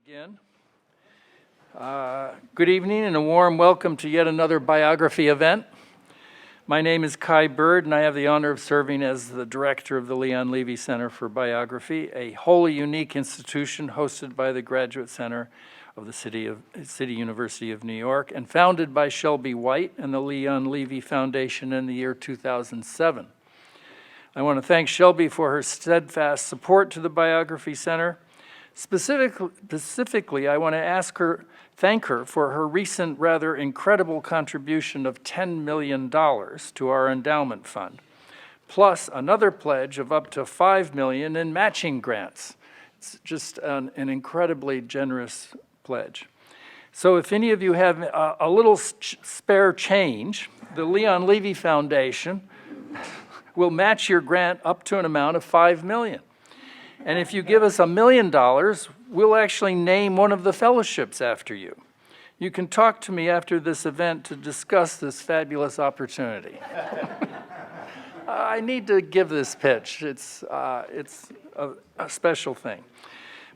Again. Good evening and a warm welcome to yet another biography event. My name is Kai Bird and I have the honor of serving as the director of the Leon Levy Center for Biography, a wholly unique institution hosted by the Graduate Center of the City University of New York and founded by Shelby White and the Leon Levy Foundation in the year 2007. I want to thank Shelby for her steadfast support to the Biography Center. Specifically, I want to thank her for her recent rather incredible contribution of $10 million to our endowment fund, plus another pledge of up to $5 million in matching grants. It's just an incredibly generous pledge. So if any of you have a little spare change, the Leon Levy Foundation will match your grant up to an amount of $5 million. And if you give us $1 million, we'll actually name one of the fellowships after you. You can talk to me after this event to discuss this fabulous opportunity. I need to give this pitch. It's a special thing.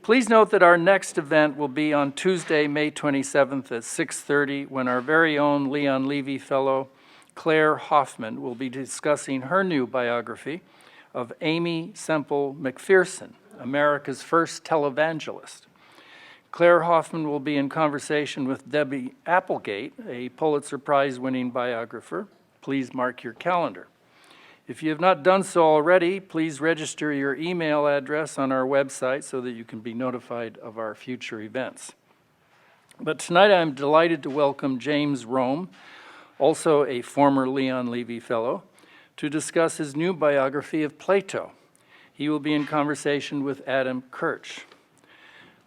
Please note that our next event will be on Tuesday, May 27th at 6:30, when our very own Leon Levy Fellow, Claire Hoffman, will be discussing her new biography of Amy Semple McPherson, America's first televangelist. Claire Hoffman will be in conversation with Debbie Applegate, a Pulitzer Prize-winning biographer. Please mark your calendar. If you have not done so already, please register your email address on our website so that you can be notified of our future events. But tonight I'm delighted to welcome James Romm, also a former Leon Levy Fellow, to discuss his new biography of Plato. He will be in conversation with Adam Kirsch.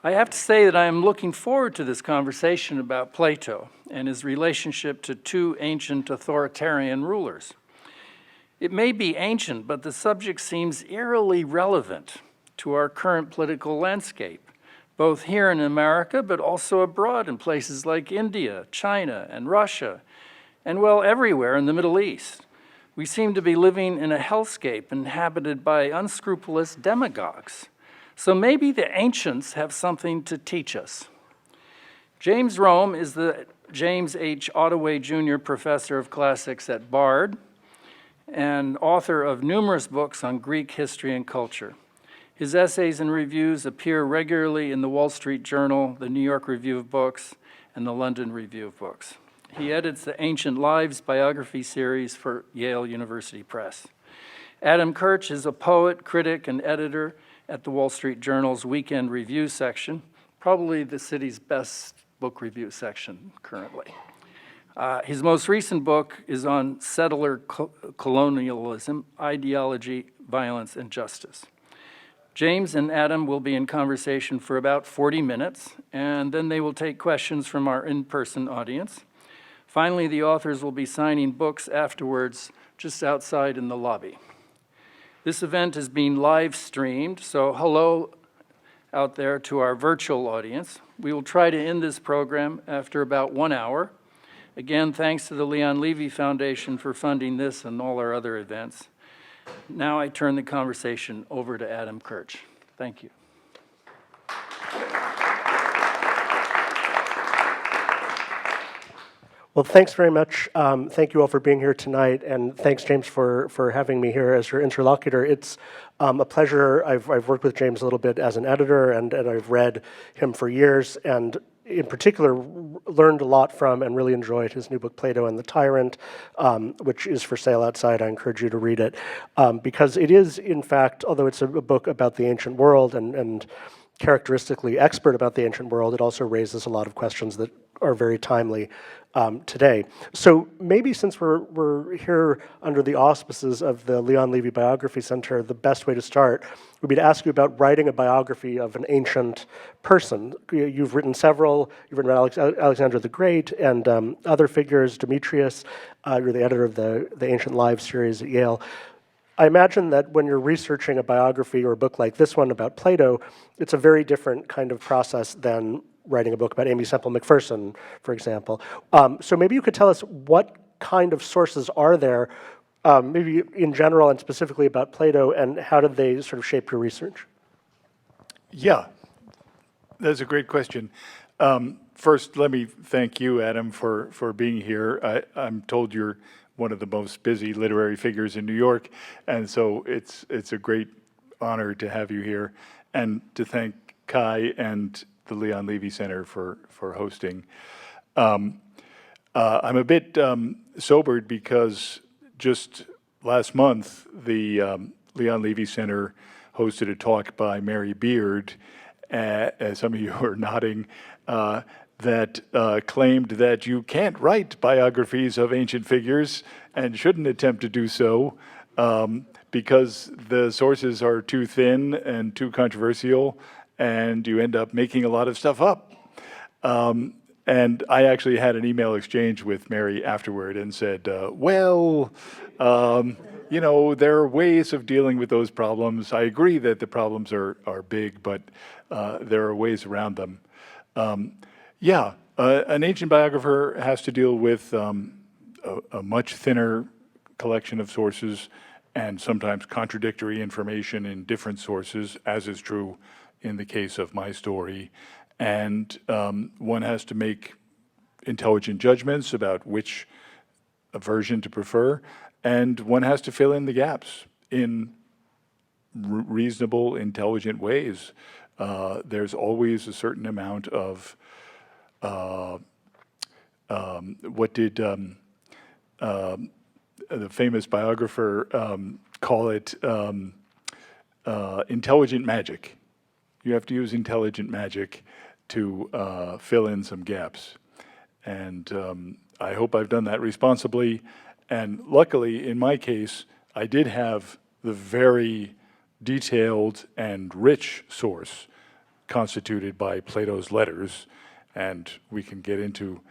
I have to say that I am looking forward to this conversation about Plato and his relationship to two ancient authoritarian rulers. It may be ancient, but the subject seems eerily relevant to our current political landscape, both here in America, but also abroad in places like India, China, and Russia, and well, everywhere in the Middle East. We seem to be living in a hellscape inhabited by unscrupulous demagogues. So maybe the ancients have something to teach us. James Romm is the James H. Ottaway Jr. Professor of Classics at Bard and author of numerous books on Greek history and culture. His essays and reviews appear regularly in the Wall Street Journal, the New York Review of Books, and the London Review of Books. He edits the Ancient Lives biography series for Yale University Press. Adam Kirsch is a poet, critic, and editor at the Wall Street Journal's Weekend Review section, probably the city's best book review section currently. His most recent book is on settler colonialism, ideology, violence, and justice. James and Adam will be in conversation for about 40 minutes, and then they will take questions from our in-person audience. Finally, the authors will be signing books afterwards just outside in the lobby. This event is being live streamed, so hello out there to our virtual audience. We will try to end this program after about 1 hour. Again, thanks to the Leon Levy Foundation for funding this and all our other events. Now I turn the conversation over to Adam Kirsch. Thank you. Well, thanks very much. Thank you all for being here tonight, and thanks, James, for having me here as your interlocutor. It's a pleasure. I've worked with James a little bit as an editor, and I've read him for years, and in particular, learned a lot from and really enjoyed his new book, Plato and the Tyrant, which is for sale outside. I encourage you to read it, because it is, in fact, although it's a book about the ancient world and characteristically expert about the ancient world, it also raises a lot of questions that are very timely today. So maybe since we're here under the auspices of the Leon Levy Biography Center, the best way to start would be to ask you about writing a biography of an ancient person. You've written several. You've written about Alexander the Great and other figures, Demetrius. You're the editor of the Ancient Lives series at Yale. I imagine that when you're researching a biography or a book like this one about Plato, it's a very different kind of process than writing a book about Amy Semple McPherson, for example. So maybe you could tell us what kind of sources are there, maybe in general and specifically about Plato, and how did they sort of shape your research? Yeah. That's a great question. First, let me thank you, Adam, for being here. I'm told you're one of the most busy literary figures in New York, and so it's a great honor to have you here, and to thank Kai and the Leon Levy Center for hosting. I'm a bit sobered because just last month, the Leon Levy Center hosted a talk by Mary Beard, as some of you are nodding, that claimed that you can't write biographies of ancient figures and shouldn't attempt to do so because the sources are too thin and too controversial, and you end up making a lot of stuff up. And I actually had an email exchange with Mary afterward and said, you know, there are ways of dealing with those problems. I agree that the problems are big, but there are ways around them. An ancient biographer has to deal with a much thinner collection of sources and sometimes contradictory information in different sources, as is true in the case of my story. And one has to make intelligent judgments about which version to prefer, and one has to fill in the gaps in reasonable, intelligent ways. There's always a certain amount of what did the famous biographer call it? Intelligent magic. You have to use intelligent magic to fill in some gaps. And I hope I've done that responsibly. And luckily, in my case, I did have the very detailed and rich source constituted by Plato's letters. And we can get into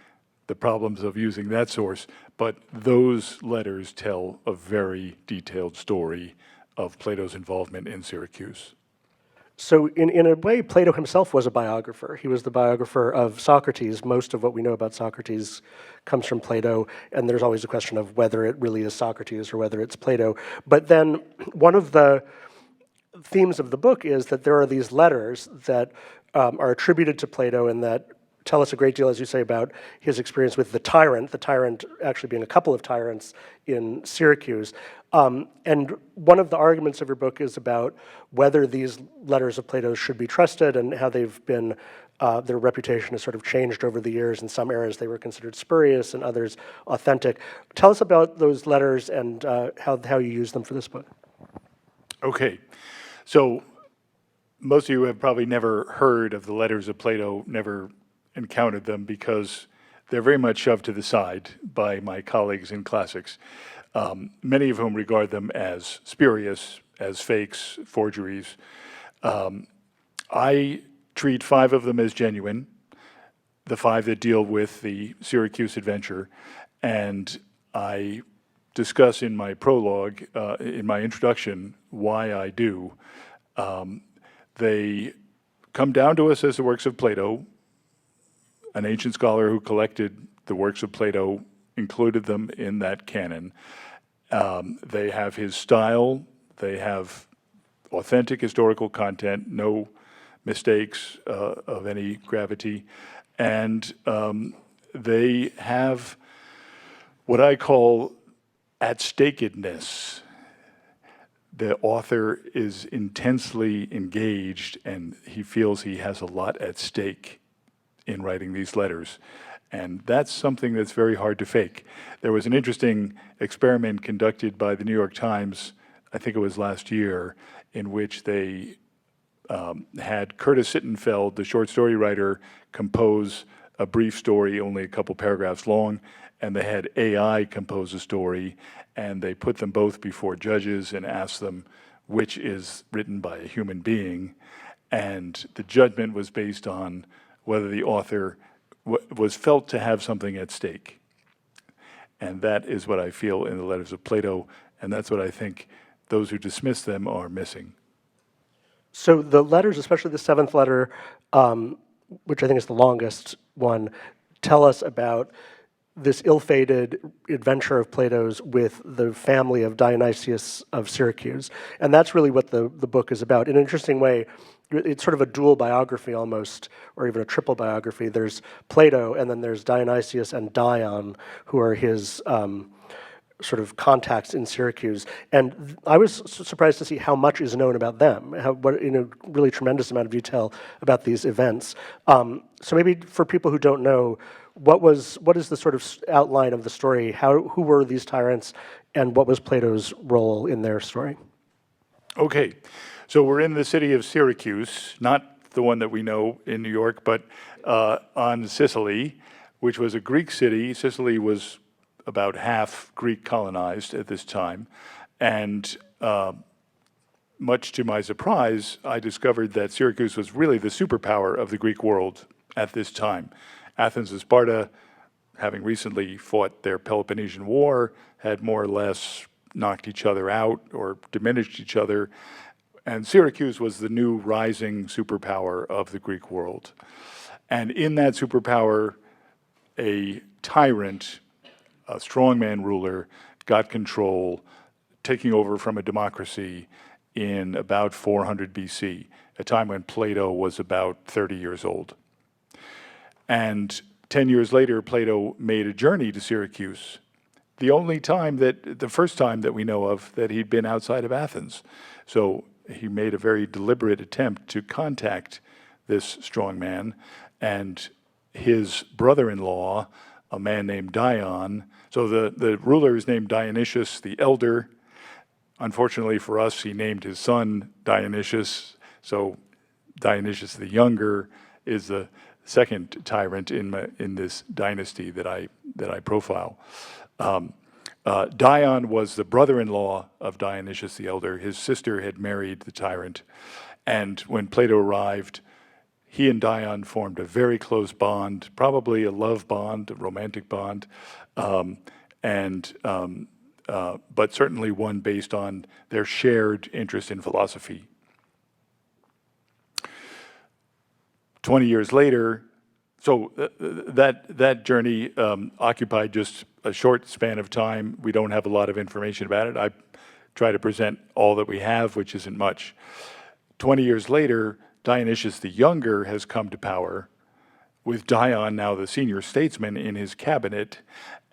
the problems of using that source. But those letters tell a very detailed story of Plato's involvement in Syracuse. So in a way, Plato himself was a biographer. He was the biographer of Socrates. Most of what we know about Socrates comes from Plato, and there's always a question of whether it really is Socrates or whether it's Plato. But then one of the themes of the book is that there are these letters that are attributed to Plato and that tell us a great deal, as you say, about his experience with the Tyrant actually being a couple of tyrants in Syracuse. And one of the arguments of your book is about whether these letters of Plato should be trusted and how they've been, their reputation has sort of changed over the years. In some eras they were considered spurious and others authentic. Tell us about those letters and how you use them for this book. Okay, so most of you have probably never heard of the letters of Plato, never encountered them because they're very much shoved to the side by my colleagues in classics, many of whom regard them as spurious, as fakes, forgeries. I treat 5 of them as genuine, the 5 that deal with the Syracuse adventure, and I discuss in my prologue, in my introduction, why I do. They come down to us as the works of Plato. An ancient scholar who collected the works of Plato included them in that canon. They have his style, they have authentic historical content, no mistakes of any gravity, and they have what I call at-stakedness. The author is intensely engaged and he feels he has a lot at stake in writing these letters. And that's something that's very hard to fake. There was an interesting experiment conducted by the New York Times, I think it was last year, in which they had Curtis Sittenfeld, the short story writer, compose a brief story, only a couple paragraphs long, and they had AI compose a story, and they put them both before judges and asked them which is written by a human being. And the judgment was based on whether the author was felt to have something at stake. And that is what I feel in the letters of Plato, and that's what I think those who dismiss them are missing. So the letters, especially the 7th letter, which I think is the longest one, tell us about this ill-fated adventure of Plato's with the family of Dionysius of Syracuse. And that's really what the book is about. In an interesting way, it's sort of a dual biography almost, or even a triple biography. There's Plato, and then there's Dionysius and Dion, who are his sort of contacts in Syracuse. And I was surprised to see how much is known about them, what in a really tremendous amount of detail about these events. So maybe for people who don't know, what is the sort of outline of the story? Who were these tyrants, and what was Plato's role in their story? Okay, so we're in the city of Syracuse, not the one that we know in New York, but on Sicily, which was a Greek city. Sicily was about half Greek colonized at this time, and much to my surprise, I discovered that Syracuse was really the superpower of the Greek world at this time. Athens and Sparta, having recently fought their Peloponnesian War, had more or less knocked each other out or diminished each other, and Syracuse was the new rising superpower of the Greek world. And in that superpower, a tyrant, a strongman ruler, got control, taking over from a democracy in about 400 BC, a time when Plato was about 30 years old. And 10 years later, Plato made a journey to Syracuse, the first time that we know of that he'd been outside of Athens. So he made a very deliberate attempt to contact this strong man, and his brother-in-law, a man named Dion. So the ruler is named Dionysius the Elder. Unfortunately for us, he named his son Dionysius. So Dionysius the Younger is the second tyrant in this dynasty that I profile. Dion was the brother-in-law of Dionysius the Elder. His sister had married the tyrant, and when Plato arrived, he and Dion formed a very close bond, probably a love bond, a romantic bond, but certainly one based on their shared interest in philosophy. 20 years later, so that journey occupied just a short span of time. We don't have a lot of information about it. I try to present all that we have, which isn't much. 20 years later, Dionysius the Younger has come to power, with Dion now the senior statesman in his cabinet,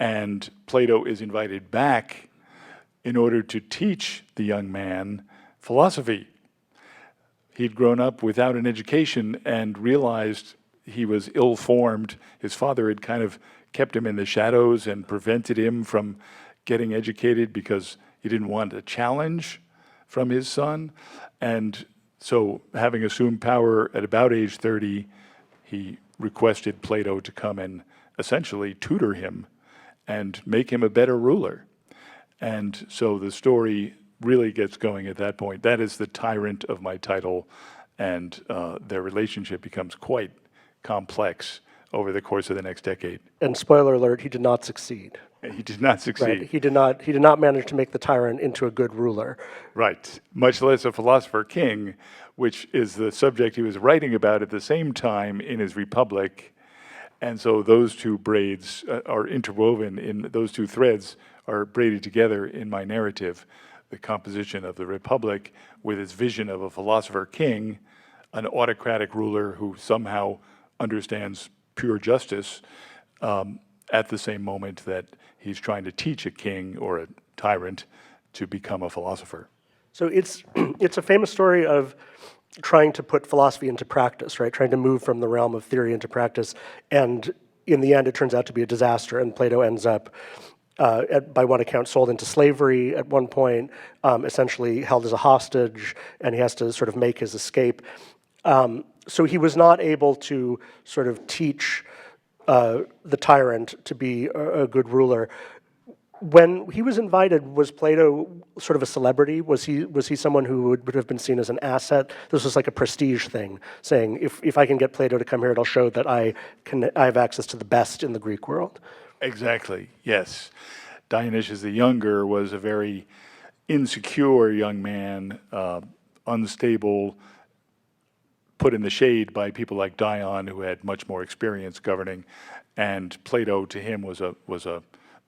and Plato is invited back in order to teach the young man philosophy. He'd grown up without an education and realized he was ill-formed. His father had kind of kept him in the shadows and prevented him from getting educated because he didn't want a challenge from his son. And so, having assumed power at about age 30, he requested Plato to come and essentially tutor him and make him a better ruler. And so the story really gets going at that point. That is the tyrant of my title, and their relationship becomes quite complex over the course of the next decade. And spoiler alert, he did not succeed. He did not succeed. Right. He did not manage to make the tyrant into a good ruler. Right. Much less a philosopher-king, which is the subject he was writing about at the same time in his Republic. And so those two braids are interwoven in, those two threads are braided together in my narrative. The composition of the Republic with its vision of a philosopher-king, an autocratic ruler who somehow understands pure justice, at the same moment that he's trying to teach a king or a tyrant to become a philosopher. So it's a famous story of trying to put philosophy into practice, right? Trying to move from the realm of theory into practice. And in the end, it turns out to be a disaster, and Plato ends up, by one account, sold into slavery at one point, essentially held as a hostage, and he has to sort of make his escape. So he was not able to sort of teach the tyrant to be a good ruler. When he was invited, was Plato sort of a celebrity? Was he someone who would have been seen as an asset? This was like a prestige thing, saying if I can get Plato to come here, it'll show that I have access to the best in the Greek world. Exactly. Yes, Dionysius the Younger was a very insecure young man, unstable, put in the shade by people like Dion, who had much more experience governing, and Plato to him was a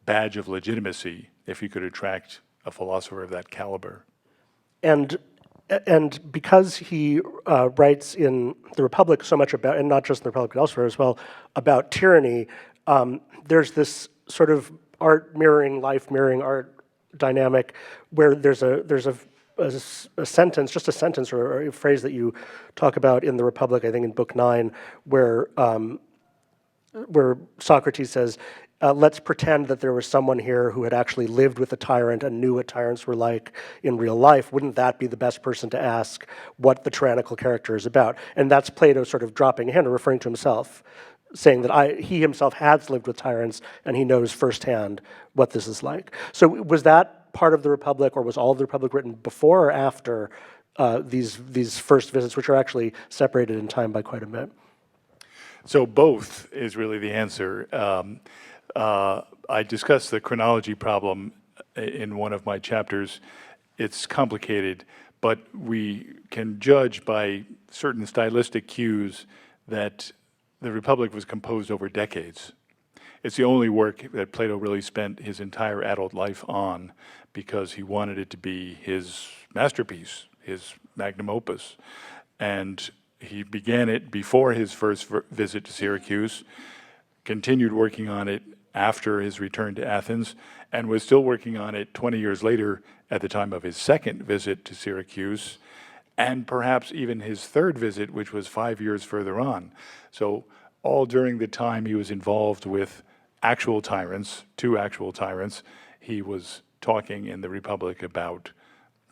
badge of legitimacy if he could attract a philosopher of that caliber. And because he writes in the Republic so much about, and not just in the Republic but elsewhere as well, about tyranny, there's this sort of art mirroring life, mirroring art dynamic, where there's a sentence, just a sentence or a phrase that you talk about in the Republic, I think in Book 9, where Socrates says, let's pretend that there was someone here who had actually lived with a tyrant and knew what tyrants were like in real life. Wouldn't that be the best person to ask what the tyrannical character is about? And that's Plato sort of dropping a hint or referring to himself, saying that he himself has lived with tyrants and he knows firsthand what this is like. So was that part of the Republic, or was all of the Republic written before or after these first visits, which are actually separated in time by quite a bit? So both is really the answer. I discussed the chronology problem in one of my chapters. It's complicated, but we can judge by certain stylistic cues that the Republic was composed over decades. It's the only work that Plato really spent his entire adult life on because he wanted it to be his masterpiece, his magnum opus. And he began it before his first visit to Syracuse, continued working on it after his return to Athens, and was still working on it 20 years later at the time of his second visit to Syracuse, and perhaps even his third visit, which was 5 years further on. So all during the time he was involved with actual tyrants, two actual tyrants, he was talking in the Republic about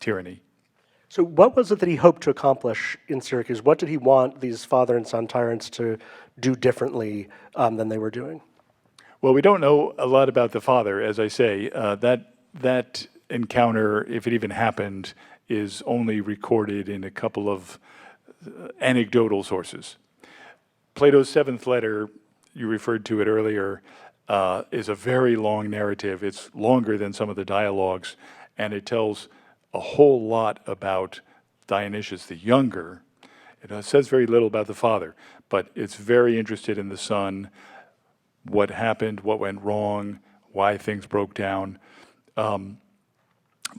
tyranny. So what was it that he hoped to accomplish in Syracuse? What did he want these father and son tyrants to do differently than they were doing? Well, we don't know a lot about the father, as I say. That encounter, if it even happened, is only recorded in a couple of anecdotal sources. Plato's seventh letter, you referred to it earlier, is a very long narrative. It's longer than some of the dialogues, and it tells a whole lot about Dionysius the Younger. It says very little about the father, but it's very interested in the son, what happened, what went wrong, why things broke down.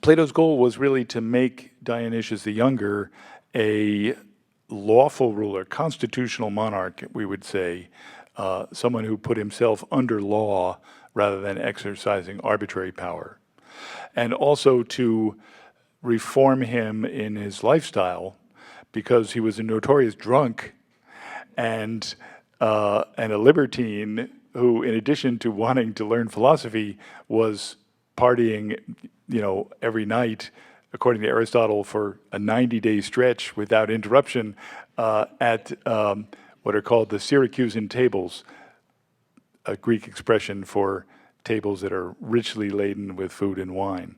Plato's goal was really to make Dionysius the Younger a lawful ruler, constitutional monarch, we would say, someone who put himself under law rather than exercising arbitrary power. And also to reform him in his lifestyle, because he was a notorious drunk and a libertine who, in addition to wanting to learn philosophy, was partying, every night, according to Aristotle, for a 90-day stretch without interruption at what are called the Syracusan tables, a Greek expression for tables that are richly laden with food and wine.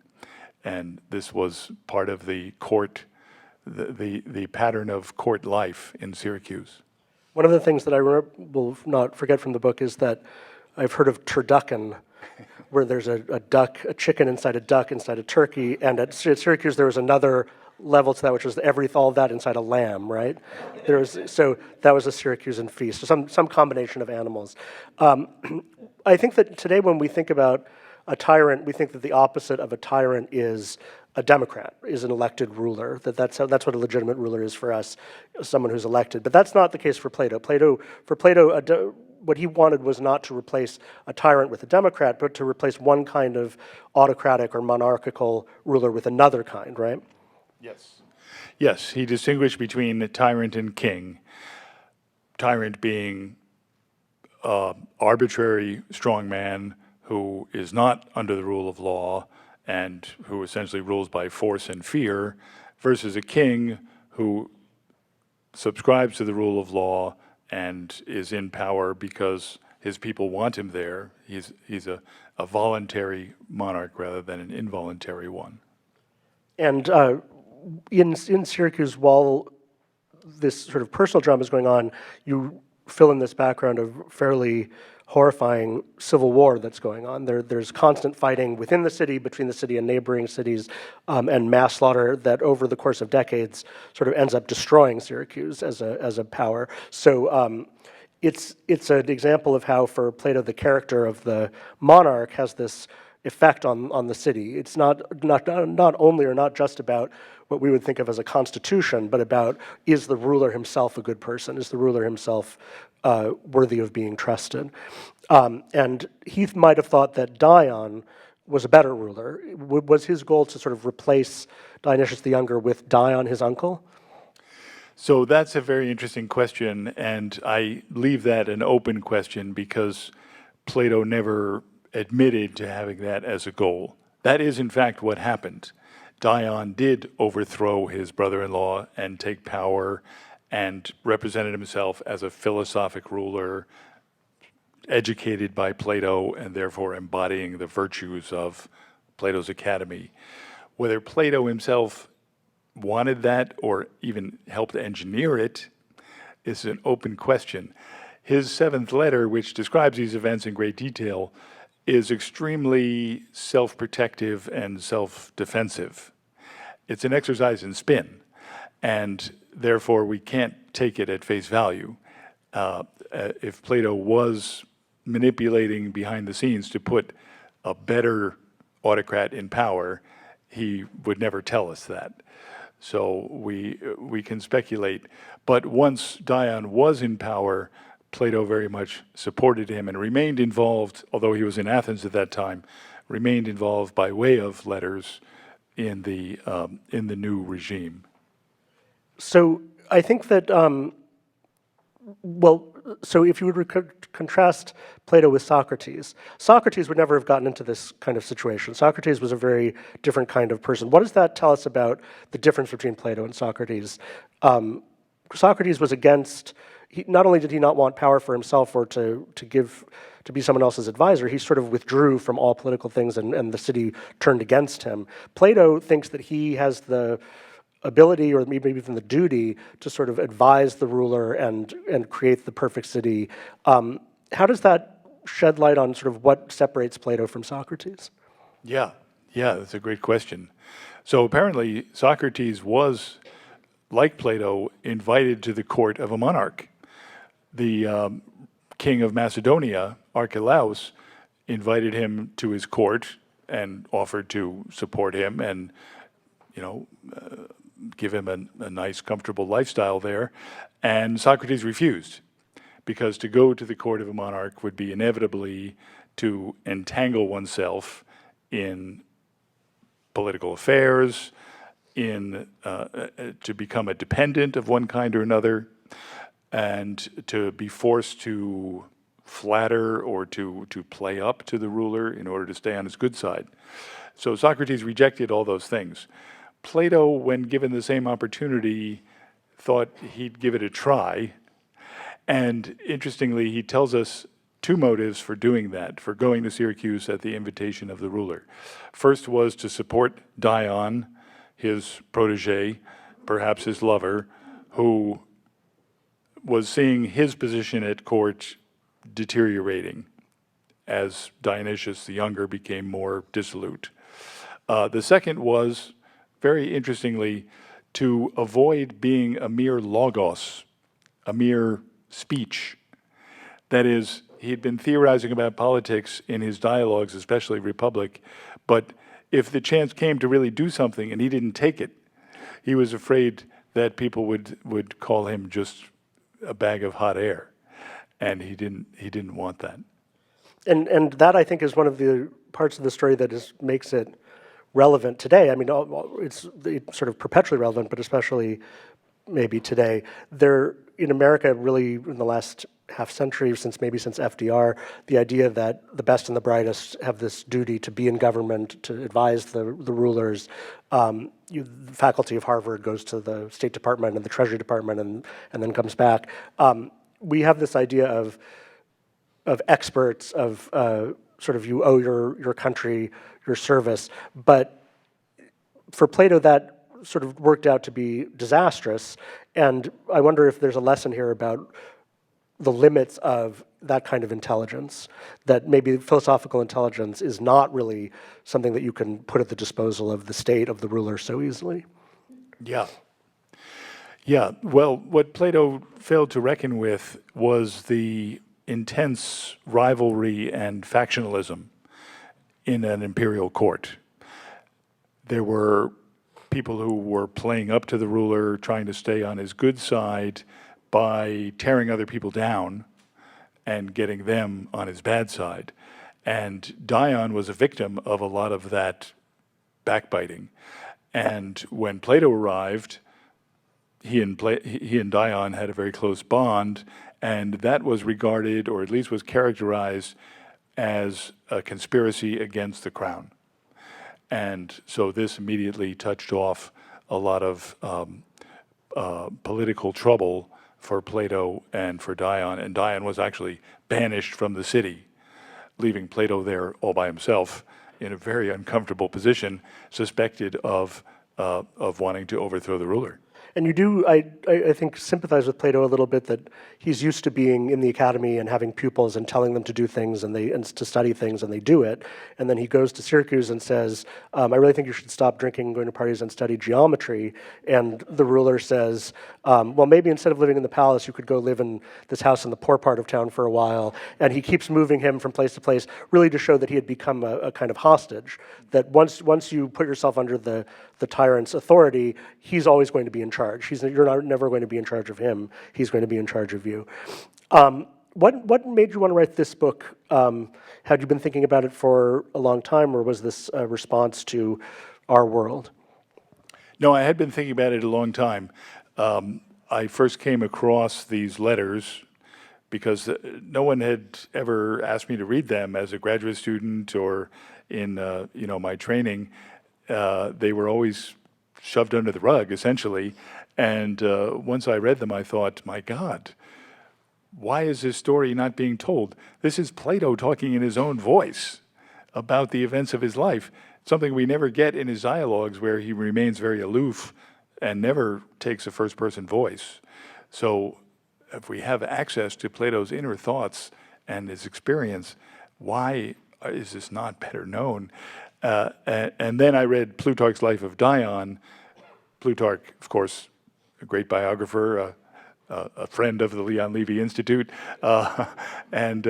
And this was part of the court, the pattern of court life in Syracuse. One of the things that I will not forget from the book is that I've heard of turducken, where there's a chicken inside a duck inside a turkey, and at Syracuse there was another level to that, which was all of that inside a lamb, right? So that was a Syracusan feast, so some combination of animals. I think that today when we think about a tyrant, we think that the opposite of a tyrant is a democrat, is an elected ruler. That's what a legitimate ruler is for us, someone who's elected. But that's not the case for Plato. For Plato, what he wanted was not to replace a tyrant with a democrat, but to replace one kind of autocratic or monarchical ruler with another kind, right? Yes. Yes, he distinguished between tyrant and king. Tyrant being arbitrary strongman who is not under the rule of law and who essentially rules by force and fear, versus a king who subscribes to the rule of law and is in power because his people want him there. He's a voluntary monarch rather than an involuntary one. And in Syracuse, while this sort of personal drama is going on, you fill in this background of fairly horrifying civil war that's going on. There's constant fighting within the city, between the city and neighboring cities, and mass slaughter that over the course of decades sort of ends up destroying Syracuse as a power. So it's an example of how, for Plato, the character of the monarch has this effect on the city. It's not only or not just about what we would think of as a constitution, but about, is the ruler himself a good person? Is the ruler himself worthy of being trusted? And he might have thought that Dion was a better ruler. Was his goal to sort of replace Dionysius the Younger with Dion, his uncle? So that's a very interesting question, and I leave that an open question because Plato never admitted to having that as a goal. That is, in fact, what happened. Dion did overthrow his brother-in-law and take power and represented himself as a philosophic ruler, educated by Plato and therefore embodying the virtues of Plato's academy. Whether Plato himself wanted that or even helped engineer it is an open question. His seventh letter, which describes these events in great detail, is extremely self-protective and self-defensive. It's an exercise in spin, and therefore we can't take it at face value. If Plato was manipulating behind the scenes to put a better autocrat in power, he would never tell us that. So we can speculate. But once Dion was in power, Plato very much supported him and remained involved, although he was in Athens at that time, remained involved by way of letters in the new regime. So I think that, so if you would contrast Plato with Socrates, Socrates would never have gotten into this kind of situation. Socrates was a very different kind of person. What does that tell us about the difference between Plato and Socrates? Socrates was against, not only did he not want power for himself or to be someone else's advisor, he sort of withdrew from all political things and the city turned against him. Plato thinks that he has the ability or maybe even the duty to sort of advise the ruler and create the perfect city. How does that shed light on sort of what separates Plato from Socrates? Yeah, that's a great question. So apparently Socrates was, like Plato, invited to the court of a monarch. The king of Macedonia, Archelaus, invited him to his court and offered to support him and, give him a nice, comfortable lifestyle there. And Socrates refused, because to go to the court of a monarch would be inevitably to entangle oneself in political affairs, to become a dependent of one kind or another, and to be forced to flatter or to play up to the ruler in order to stay on his good side. So Socrates rejected all those things. Plato, when given the same opportunity, thought he'd give it a try. And interestingly, he tells us two motives for doing that, for going to Syracuse at the invitation of the ruler. First was to support Dion, his protege, perhaps his lover, who was seeing his position at court deteriorating as Dionysius the Younger became more dissolute. The second was, very interestingly, to avoid being a mere logos, a mere speech. That is, he had been theorizing about politics in his dialogues, especially Republic, but if the chance came to really do something and he didn't take it, he was afraid that people would call him just a bag of hot air, and he didn't want that. And that, I think, is one of the parts of the story that makes it relevant today. I mean, it's sort of perpetually relevant, but especially maybe today. In America, really, in the last half century, since FDR, the idea that the best and the brightest have this duty to be in government, to advise the rulers. The faculty of Harvard goes to the State Department and the Treasury Department and then comes back. We have this idea of experts, of sort of you owe your country your service. But for Plato, that sort of worked out to be disastrous. And I wonder if there's a lesson here about the limits of that kind of intelligence, that maybe philosophical intelligence is not really something that you can put at the disposal of the state, of the ruler so easily. Yeah. Yeah, well, what Plato failed to reckon with was the intense rivalry and factionalism in an imperial court. There were people who were playing up to the ruler, trying to stay on his good side by tearing other people down and getting them on his bad side. And Dion was a victim of a lot of that backbiting. And when Plato arrived, he and Dion had a very close bond, and that was regarded, or at least was characterized, as a conspiracy against the crown. And so this immediately touched off a lot of political trouble for Plato and for Dion. And Dion was actually banished from the city, leaving Plato there all by himself in a very uncomfortable position, suspected of wanting to overthrow the ruler. And you do, I think, sympathize with Plato a little bit, that he's used to being in the academy and having pupils and telling them to do things and to study things, and they do it. And then he goes to Syracuse and says, I really think you should stop drinking, going to parties, and study geometry. And the ruler says, well, maybe instead of living in the palace, you could go live in this house in the poor part of town for a while. And he keeps moving him from place to place, really to show that he had become a kind of hostage, that once you put yourself under the tyrant's authority, he's always going to be in charge. You're never going to be in charge of him. He's going to be in charge of you. What made you want to write this book? Had you been thinking about it for a long time, or was this a response to our world? No, I had been thinking about it a long time. I first came across these letters because no one had ever asked me to read them as a graduate student or in my training. They were always shoved under the rug, essentially. And once I read them, I thought, my God, why is this story not being told? This is Plato talking in his own voice about the events of his life, something we never get in his dialogues, where he remains very aloof and never takes a first-person voice. So if we have access to Plato's inner thoughts and his experience, why is this not better known? And then I read Plutarch's Life of Dion. Plutarch, of course, a great biographer, a friend of the Leon Levy Institute. And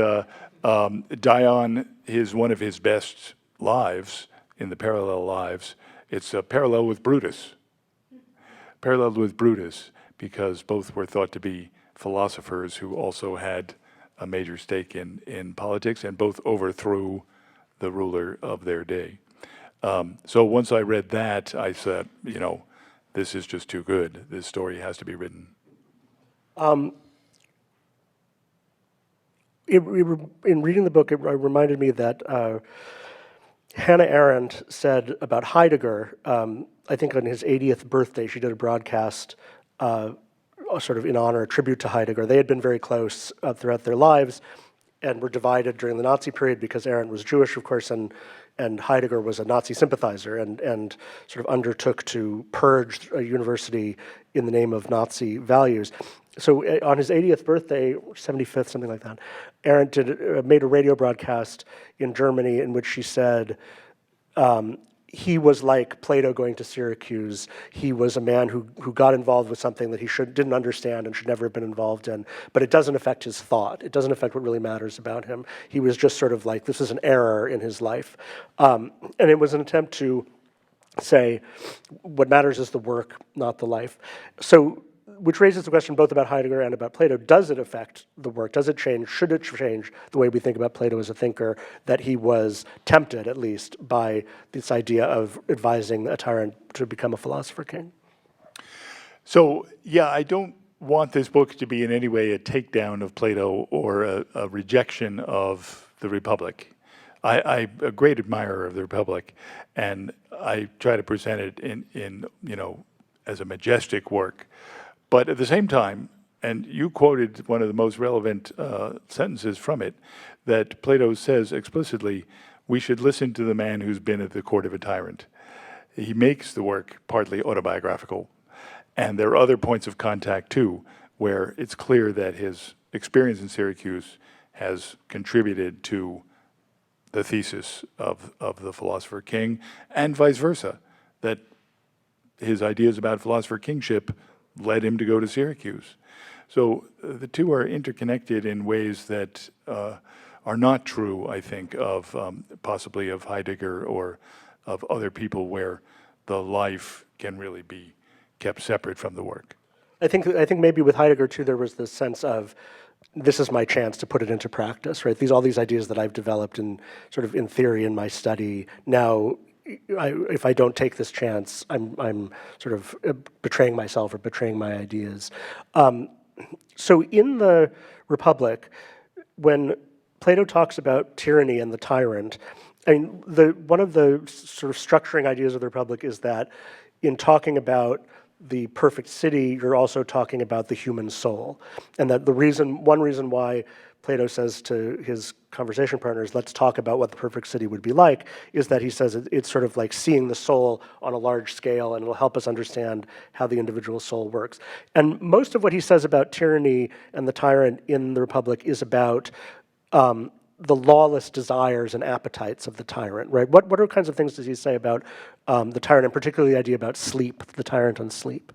Dion is one of his best lives in the parallel lives. It's a parallel with Brutus. Paralleled with Brutus, because both were thought to be philosophers who also had a major stake in politics, and both overthrew the ruler of their day. So once I read that, I said, this is just too good. This story has to be written. In reading the book, it reminded me that Hannah Arendt said about Heidegger, I think on his 80th birthday, she did a broadcast sort of in honor, a tribute to Heidegger. They had been very close throughout their lives and were divided during the Nazi period because Arendt was Jewish, of course, and Heidegger was a Nazi sympathizer and sort of undertook to purge a university in the name of Nazi values. So on his 80th birthday, 75th, something like that, Arendt made a radio broadcast in Germany in which she said, he was like Plato going to Syracuse. He was a man who got involved with something that he didn't understand and should never have been involved in, but it doesn't affect his thought. It doesn't affect what really matters about him. He was just sort of like, this is an error in his life. And it was an attempt to say, what matters is the work, not the life. So, which raises the question both about Heidegger and about Plato. Does it affect the work? Does it change? Should it change the way we think about Plato as a thinker, that he was tempted, at least, by this idea of advising a tyrant to become a philosopher-king? So, yeah, I don't want this book to be in any way a takedown of Plato or a rejection of the Republic. I'm a great admirer of the Republic, and I try to present it in as a majestic work. But at the same time, and you quoted one of the most relevant sentences from it, that Plato says explicitly, we should listen to the man who's been at the court of a tyrant. He makes the work partly autobiographical. And there are other points of contact, too, where it's clear that his experience in Syracuse has contributed to the thesis of the philosopher-king, and vice versa, that his ideas about philosopher-kingship led him to go to Syracuse. So the two are interconnected in ways that are not true, I think, of possibly of Heidegger or of other people where the life can really be kept separate from the work. I think maybe with Heidegger too, there was this sense of, this is my chance to put it into practice, right? All these ideas that I've developed in sort of in theory in my study, now if I don't take this chance, I'm sort of betraying myself or betraying my ideas. So in the Republic, when Plato talks about tyranny and the tyrant, I mean, one of the sort of structuring ideas of the Republic is that in talking about the perfect city, you're also talking about the human soul. And that one reason why Plato says to his conversation partners, let's talk about what the perfect city would be like, is that he says it's sort of like seeing the soul on a large scale, and it'll help us understand how the individual soul works. And most of what he says about tyranny and the tyrant in the Republic is about the lawless desires and appetites of the tyrant, right? What are kinds of things does he say about the tyrant, and particularly the idea about sleep, the tyrant on sleep?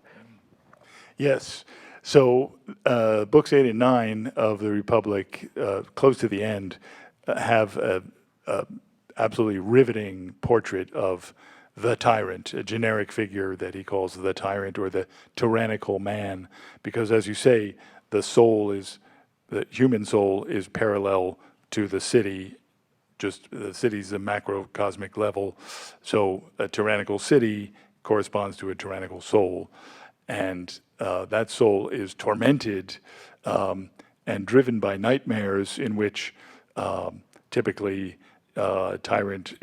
Yes. So books 8 and 9 of the Republic, close to the end, have a absolutely riveting portrait of the tyrant, a generic figure that he calls the tyrant or the tyrannical man, because as you say, the human soul is parallel to the city. Just the city's a macrocosmic level, so a tyrannical city corresponds to a tyrannical soul, and that soul is tormented and driven by nightmares in which typically a tyrant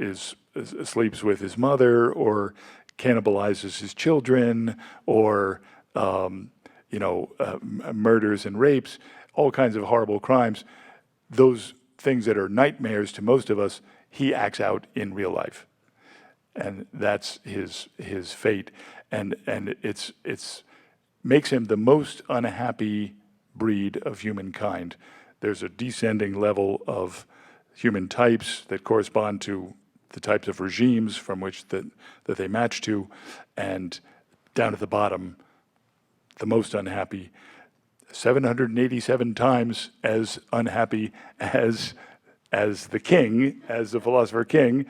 sleeps with his mother or cannibalizes his children or murders and rapes, all kinds of horrible crimes. Those things that are nightmares to most of us, he acts out in real life, and that's his fate, and it's makes him the most unhappy breed of humankind. There's a descending level of human types that correspond to the types of regimes from which that they match to, and down at the bottom, the most unhappy, 787 times as unhappy as the king, as the philosopher-king,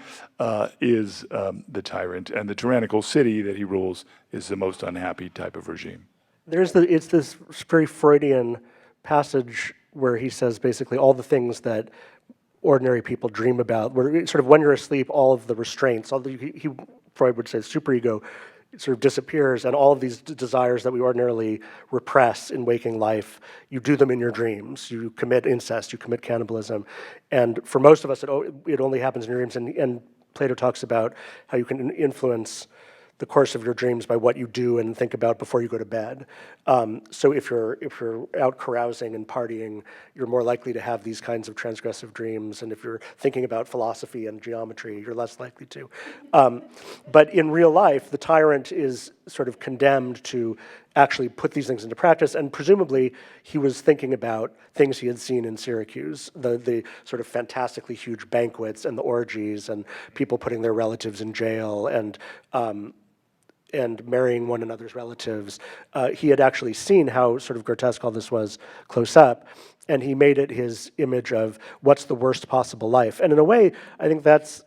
is the tyrant, and the tyrannical city that he rules is the most unhappy type of regime. It's this very Freudian passage where he says basically all the things that ordinary people dream about, where sort of when you're asleep, all of the restraints, Freud would say superego sort of disappears, and all of these desires that we ordinarily repress in waking life, you do them in your dreams. You commit incest, you commit cannibalism, and for most of us, it only happens in your dreams. And Plato talks about how you can influence the course of your dreams by what you do and think about before you go to bed. So if you're out carousing and partying, you're more likely to have these kinds of transgressive dreams. And if you're thinking about philosophy and geometry, you're less likely to. But in real life, the tyrant is sort of condemned to actually put these things into practice. And presumably, he was thinking about things he had seen in Syracuse, the sort of fantastically huge banquets and the orgies and people putting their relatives in jail and marrying one another's relatives. He had actually seen how sort of grotesque all this was close up, and he made it his image of what's the worst possible life. And in a way, I think that's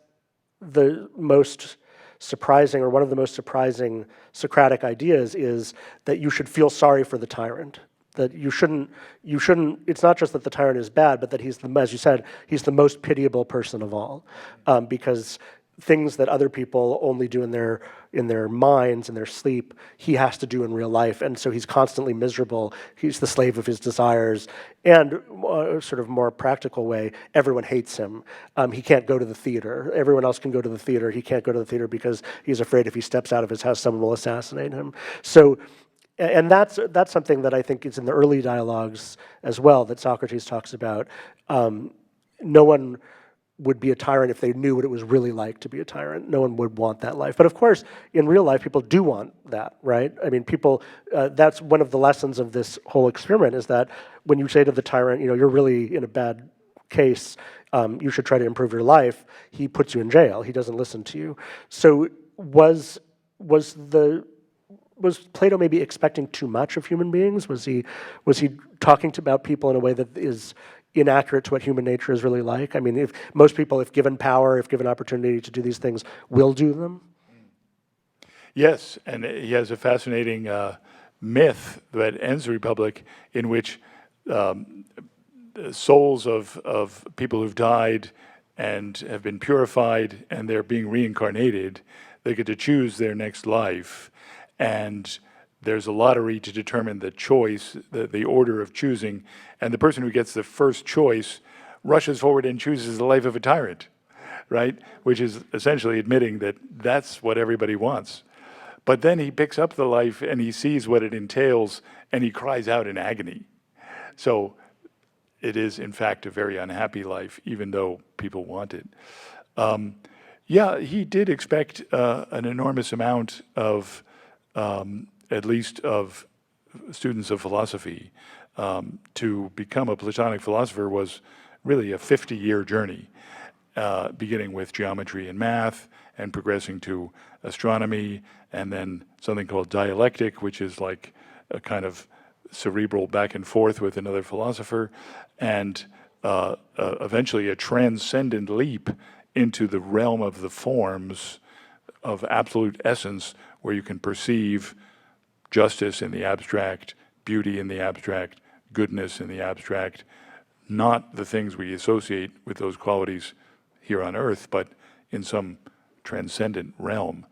the most surprising, or one of the most surprising Socratic ideas, is that you should feel sorry for the tyrant. That you shouldn't, it's not just that the tyrant is bad, but that he's as you said, he's the most pitiable person of all. Because things that other people only do in their minds, in their sleep, he has to do in real life, and so he's constantly miserable. He's the slave of his desires, and sort of more practical way, everyone hates him. He can't go to the theater. Everyone else can go to the theater. He can't go to the theater because he's afraid if he steps out of his house, someone will assassinate him. So, and that's something that I think is in the early dialogues as well, that Socrates talks about. No one would be a tyrant if they knew what it was really like to be a tyrant. No one would want that life. But of course, in real life, people do want that, right? I mean, people, that's one of the lessons of this whole experiment, is that when you say to the tyrant, you're really in a bad case, you should try to improve your life, he puts you in jail. He doesn't listen to you. So was Plato maybe expecting too much of human beings? Was he talking about people in a way that is inaccurate to what human nature is really like? I mean, if most people, if given power, if given opportunity to do these things, will do them? Yes, and he has a fascinating myth that ends the Republic, in which souls of people who've died and have been purified and they're being reincarnated, they get to choose their next life. And there's a lottery to determine the choice, the order of choosing, and the person who gets the first choice rushes forward and chooses the life of a tyrant, right? Which is essentially admitting that that's what everybody wants. But then he picks up the life and he sees what it entails and he cries out in agony. So it is, in fact, a very unhappy life, even though people want it. Yeah, he did expect an enormous amount of, at least of students of philosophy. To become a Platonic philosopher was really a 50-year journey, beginning with geometry and math and progressing to astronomy, and then something called dialectic, which is like a kind of cerebral back and forth with another philosopher, and eventually a transcendent leap into the realm of the forms of absolute essence, where you can perceive justice in the abstract, beauty in the abstract, goodness in the abstract, not the things we associate with those qualities here on earth, but in some transcendent realm.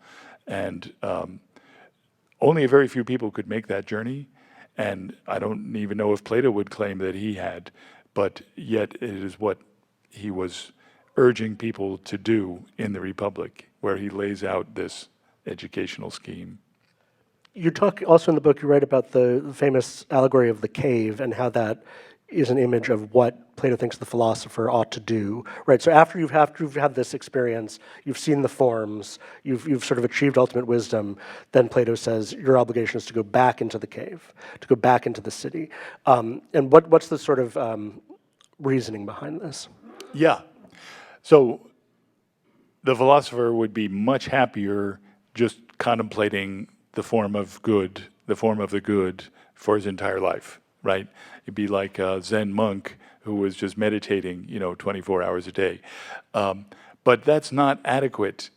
And only a very few people could make that journey, and I don't even know if Plato would claim that he had, but yet it is what he was urging people to do in the Republic, where he lays out this educational scheme. You talk also in the book, you write about the famous allegory of the cave and how that is an image of what Plato thinks the philosopher ought to do, right? So after you've had this experience, you've seen the forms, you've sort of achieved ultimate wisdom, then Plato says your obligation is to go back into the cave, to go back into the city. And what's the sort of reasoning behind this? Yeah. So the philosopher would be much happier just contemplating the form of good, the form of the good for his entire life, right? It'd be like a Zen monk who was just meditating, 24 hours a day. But that's not adequate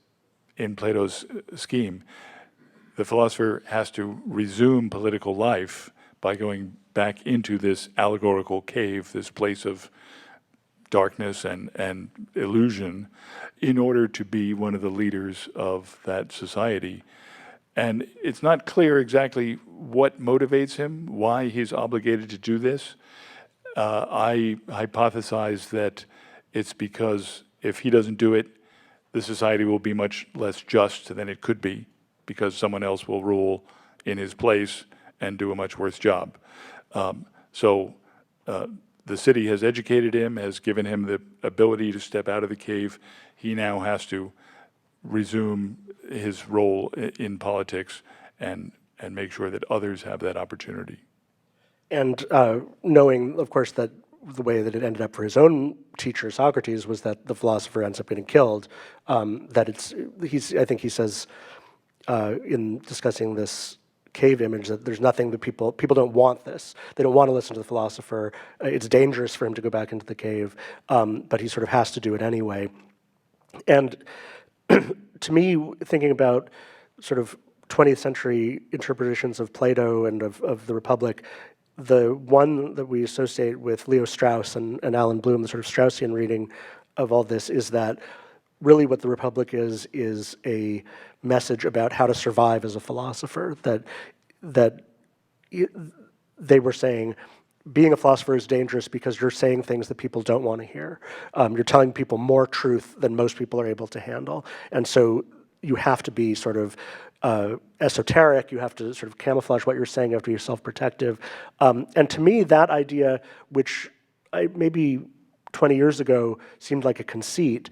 in Plato's scheme. The philosopher has to resume political life by going back into this allegorical cave, this place of darkness and illusion, in order to be one of the leaders of that society. And it's not clear exactly what motivates him, why he's obligated to do this. I hypothesize that it's because if he doesn't do it, the society will be much less just than it could be, because someone else will rule in his place and do a much worse job. So the city has educated him, has given him the ability to step out of the cave. He now has to resume his role in politics and make sure that others have that opportunity. And knowing, of course, that the way that it ended up for his own teacher, Socrates, was that the philosopher ends up getting killed. I think he says in discussing this cave image that there's nothing that people don't want this. They don't want to listen to the philosopher. It's dangerous for him to go back into the cave, but he sort of has to do it anyway. And to me, thinking about sort of 20th century interpretations of Plato and of the Republic, the one that we associate with Leo Strauss and Alan Bloom, the sort of Straussian reading of all this, is that really what the Republic is a message about how to survive as a philosopher, that they were saying, being a philosopher is dangerous because you're saying things that people don't want to hear. You're telling people more truth than most people are able to handle. And so you have to be sort of esoteric, you have to sort of camouflage what you're saying, you have to be self-protective. And to me, that idea, which maybe 20 years ago seemed like a conceit,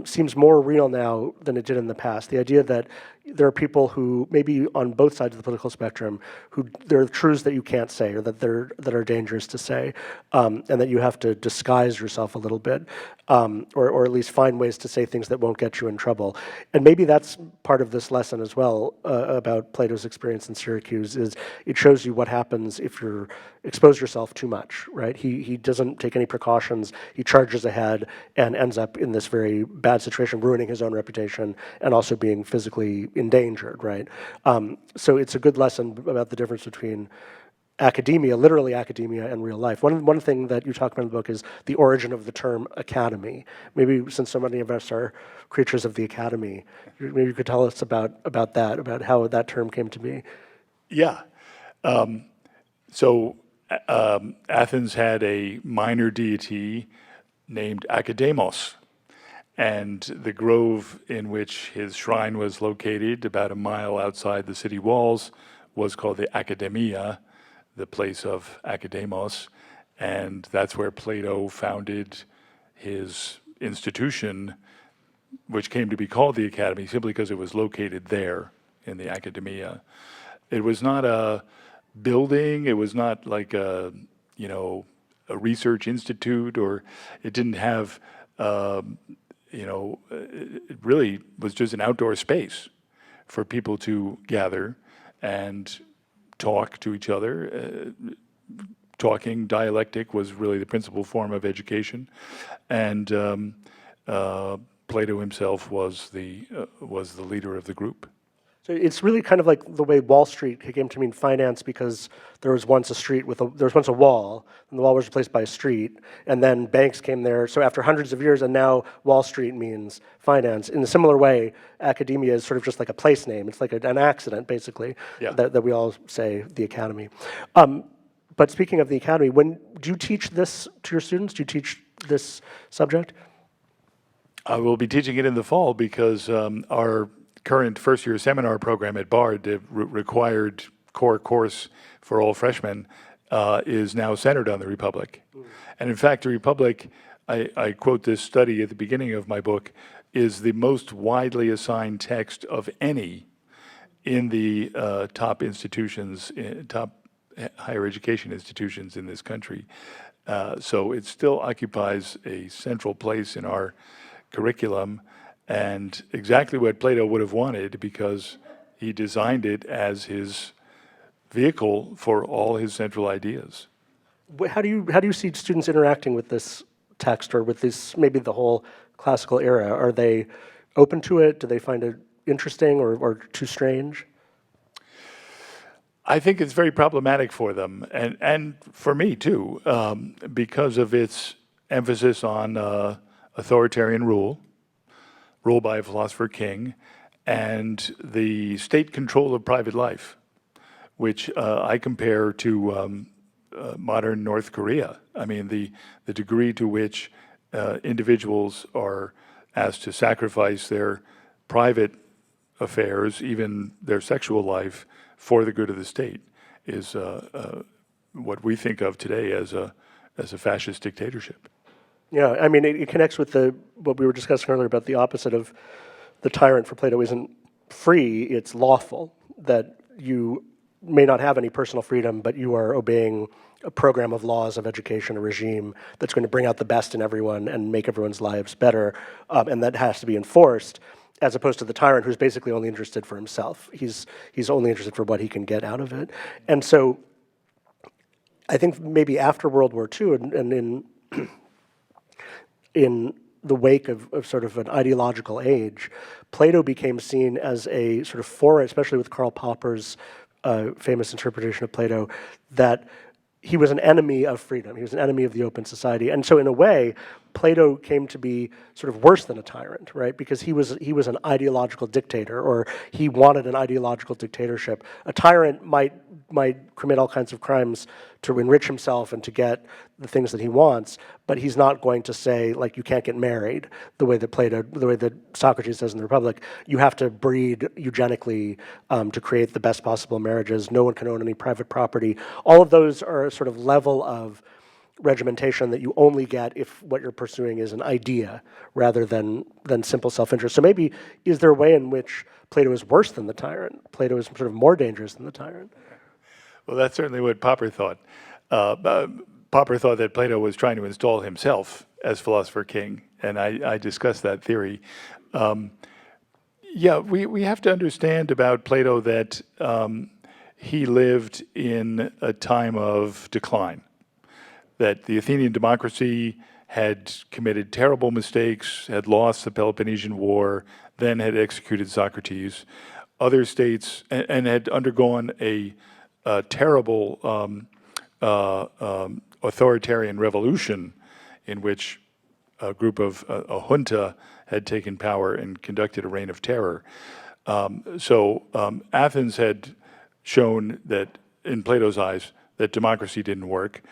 seems more real now than it did in the past. The idea that there are people who, maybe on both sides of the political spectrum, who there are truths that you can't say or that are dangerous to say, and that you have to disguise yourself a little bit, or at least find ways to say things that won't get you in trouble. And maybe that's part of this lesson as well about Plato's experience in Syracuse, is it shows you what happens if you expose yourself too much, right? He doesn't take any precautions. He charges ahead and ends up in this very bad situation, ruining his own reputation and also being physically endangered, right? So it's a good lesson about the difference between academia, literally academia, and real life. One thing that you talk about in the book is the origin of the term academy. Maybe since so many of us are creatures of the academy, maybe you could tell us about that, about how that term came to be. Yeah. So Athens had a minor deity named Akademos, and the grove in which his shrine was located, about a mile outside the city walls, was called the Academia, the place of Akademos, and that's where Plato founded his institution, which came to be called the Academy simply because it was located there in the Academia. It was not a building, it was not like a research institute, or it didn't have, it really was just an outdoor space for people to gather and talk to each other. Talking, dialectic was really the principal form of education, and Plato himself was the leader of the group. So it's really kind of like the way Wall Street came to mean finance, because there was once a street there was once a wall, and the wall was replaced by a street, and then banks came there. So after hundreds of years, and now Wall Street means finance. In a similar way, academia is sort of just like a place name. It's like an accident, basically, Yeah. that we all say the academy. But speaking of the academy, do you teach this to your students? Do you teach this subject? I will be teaching it in the fall because our current first-year seminar program at Bard, the required core course for all freshmen, is now centered on the Republic. And in fact, the Republic, I quote this study at the beginning of my book, is the most widely assigned text of any in the top institutions, top higher education institutions in this country. So it still occupies a central place in our curriculum, and exactly what Plato would have wanted, because he designed it as his vehicle for all his central ideas. How do you see students interacting with this text, or with this, maybe the whole classical era? Are they open to it? Do they find it interesting or too strange? I think it's very problematic for them, and for me too, because of its emphasis on authoritarian rule by a philosopher-king, and the state control of private life, which I compare to modern North Korea. I mean, the degree to which individuals are asked to sacrifice their private affairs, even their sexual life, for the good of the state, is what we think of today as a fascist dictatorship. Yeah, I mean, it connects with what we were discussing earlier about the opposite of the tyrant. For Plato isn't free, it's lawful, that you may not have any personal freedom, but you are obeying a program of laws, of education, a regime that's going to bring out the best in everyone and make everyone's lives better, and that has to be enforced, as opposed to the tyrant, who's basically only interested for himself. He's only interested for what he can get out of it. And so I think maybe after World War II, and in the wake of sort of an ideological age, Plato became seen as a sort of foreign, especially with Karl Popper's famous interpretation of Plato, that he was an enemy of freedom. He was an enemy of the open society. And so in a way, Plato came to be sort of worse than a tyrant, right? Because he was an ideological dictator, or he wanted an ideological dictatorship. A tyrant might commit all kinds of crimes to enrich himself and to get the things that he wants, but he's not going to say, like, you can't get married the way that Socrates says in the Republic. You have to breed eugenically to create the best possible marriages. No one can own any private property. All of those are a sort of level of regimentation that you only get if what you're pursuing is an idea rather than simple self-interest. So maybe, is there a way in which Plato is worse than the tyrant? Plato is sort of more dangerous than the tyrant? Well, that's certainly what Popper thought. Popper thought that Plato was trying to install himself as philosopher-king, and I discussed that theory. Yeah, we have to understand about Plato that he lived in a time of decline, that the Athenian democracy had committed terrible mistakes, had lost the Peloponnesian War, then had executed Socrates. Other states, and had undergone a terrible authoritarian revolution in which a group of a junta had taken power and conducted a reign of terror. So Athens had shown that, in Plato's eyes, that democracy didn't work.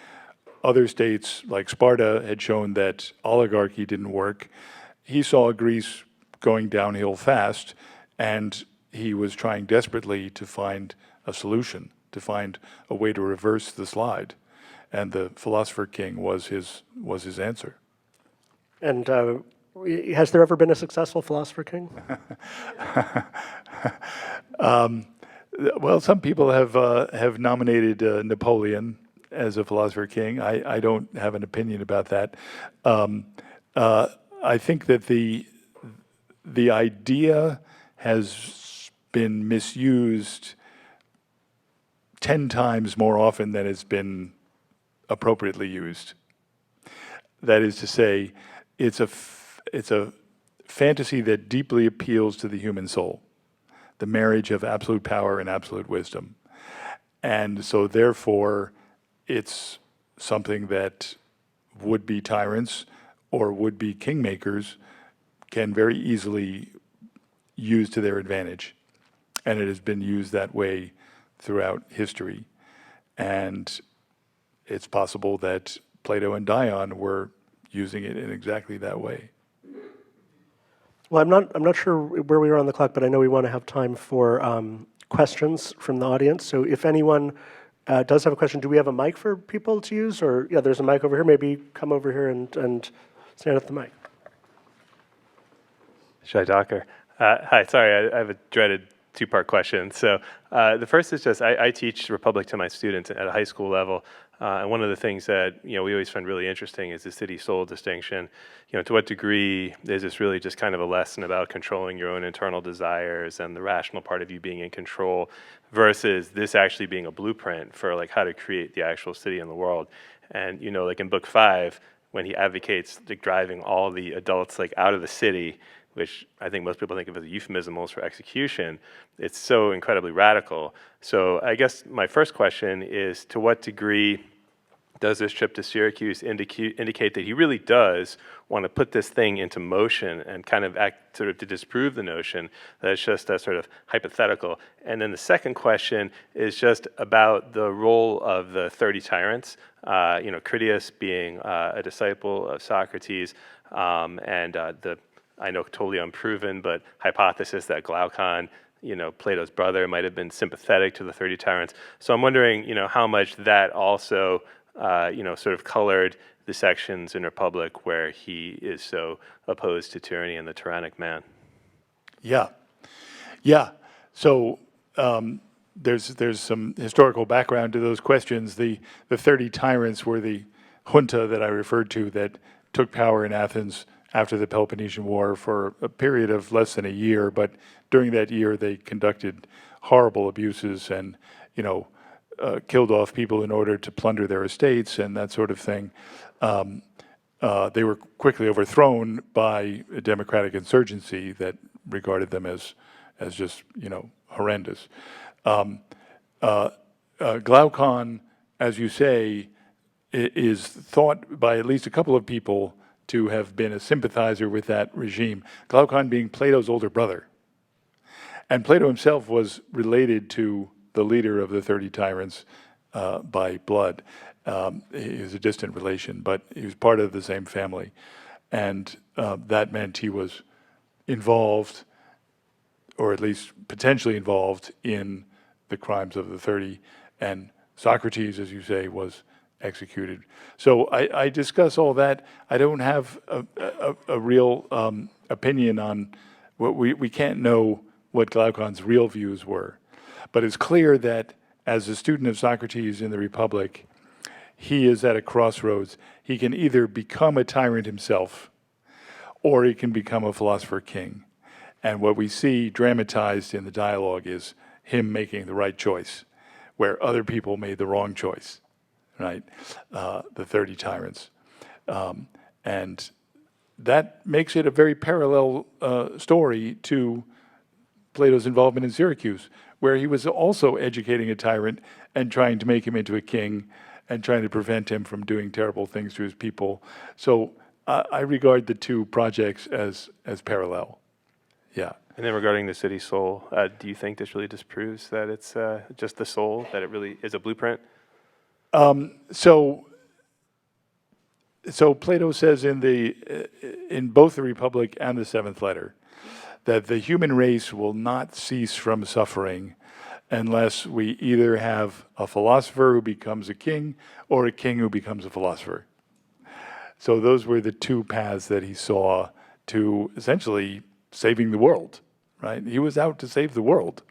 Other states, like Sparta, had shown that oligarchy didn't work. He saw Greece going downhill fast, and he was trying desperately to find a solution, to find a way to reverse the slide. And the philosopher-king was his answer. And has there ever been a successful philosopher-king? Well, some people have nominated Napoleon as a philosopher-king. I don't have an opinion about that. I think that the idea has been misused 10 times more often than it's been appropriately used. That is to say, it's a fantasy that deeply appeals to the human soul, the marriage of absolute power and absolute wisdom. And so therefore, it's something that would-be tyrants or would-be kingmakers can very easily use to their advantage. And it has been used that way throughout history. And it's possible that Plato and Dion were using it in exactly that way. Well, I'm not sure where we are on the clock, but I know we want to have time for questions from the audience. So if anyone does have a question, do we have a mic for people to use? Or, yeah, there's a mic over here. Maybe come over here and stand at the mic. Shai Docker. Hi, sorry, I have a dreaded two-part question. So the first is just, I teach Republic to my students at a high school level. And one of the things that we always find really interesting is the city-soul distinction. To what degree is this really just kind of a lesson about controlling your own internal desires and the rational part of you being in control, versus this actually being a blueprint for like how to create the actual city in the world. And like in book 5, when he advocates like driving all the adults like out of the city, which I think most people think of as a euphemism almost for execution, it's so incredibly radical. So I guess my first question is, to what degree does this trip to Syracuse indicate that he really does want to put this thing into motion and kind of act sort of to disprove the notion that it's just a sort of hypothetical? And then the second question is just about the role of the 30 tyrants, Critias being a disciple of Socrates, and the, I know totally unproven, but hypothesis that Glaucon, Plato's brother, might have been sympathetic to the 30 tyrants. So I'm wondering, how much that also, sort of colored the sections in Republic where he is so opposed to tyranny and the tyrannic man. Yeah. So there's some historical background to those questions. The 30 tyrants were the junta that I referred to that took power in Athens after the Peloponnesian War for a period of less than a year, but during that year they conducted horrible abuses and, killed off people in order to plunder their estates and that sort of thing. They were quickly overthrown by a democratic insurgency that regarded them as just, horrendous. Glaucon, as you say, is thought by at least a couple of people to have been a sympathizer with that regime. Glaucon being Plato's older brother. And Plato himself was related to the leader of the 30 tyrants by blood. He was a distant relation, but he was part of the same family. And that meant he was involved, or at least potentially involved, in the crimes of the 30. And Socrates, as you say, was executed. So I discuss all that. I don't have a real opinion on what we can't know what Glaucon's real views were. But it's clear that as a student of Socrates in the Republic, he is at a crossroads. He can either become a tyrant himself, or he can become a philosopher-king. And what we see dramatized in the dialogue is him making the right choice, where other people made the wrong choice, right? The 30 tyrants. And that makes it a very parallel story to Plato's involvement in Syracuse, where he was also educating a tyrant and trying to make him into a king and trying to prevent him from doing terrible things to his people. So I regard the two projects as parallel. Yeah. And then regarding the city soul, do you think this really disproves that it's just the soul, that it really is a blueprint? So Plato says in both the Republic and the Seventh Letter that the human race will not cease from suffering unless we either have a philosopher who becomes a king or a king who becomes a philosopher. So those were the two paths that he saw to essentially saving the world, right? He was out to save the world.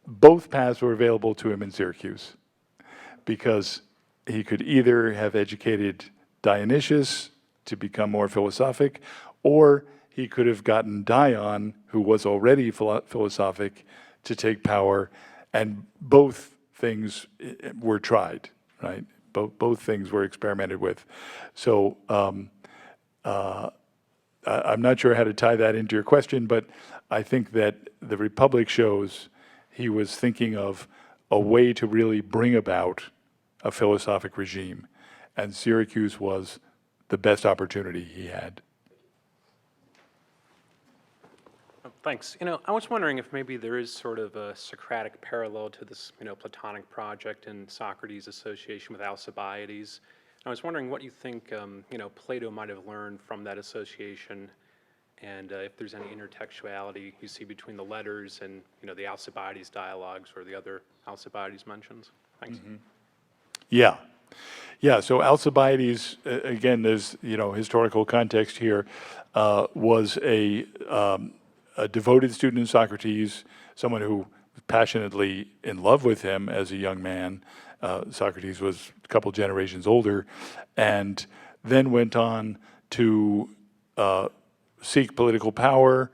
Both paths were available to him in Syracuse because he could either have educated Dionysius to become more philosophic, or he could have gotten Dion, who was already philosophic, to take power, and both things were tried, right? Both things were experimented with. So I'm not sure how to tie that into your question, but I think that the Republic shows he was thinking of a way to really bring about a philosophic regime, and Syracuse was the best opportunity he had. Thanks. I was wondering if maybe there is sort of a Socratic parallel to this, Platonic project and Socrates' association with Alcibiades. I was wondering what you think, Plato might have learned from that association, and if there's any intertextuality you see between the letters and, the Alcibiades dialogues or the other Alcibiades mentions. Thanks. Mm-hmm. Yeah. So Alcibiades, again, there's historical context here, was a devoted student of Socrates, someone who was passionately in love with him as a young man. Socrates was a couple generations older, and then went on to seek political power,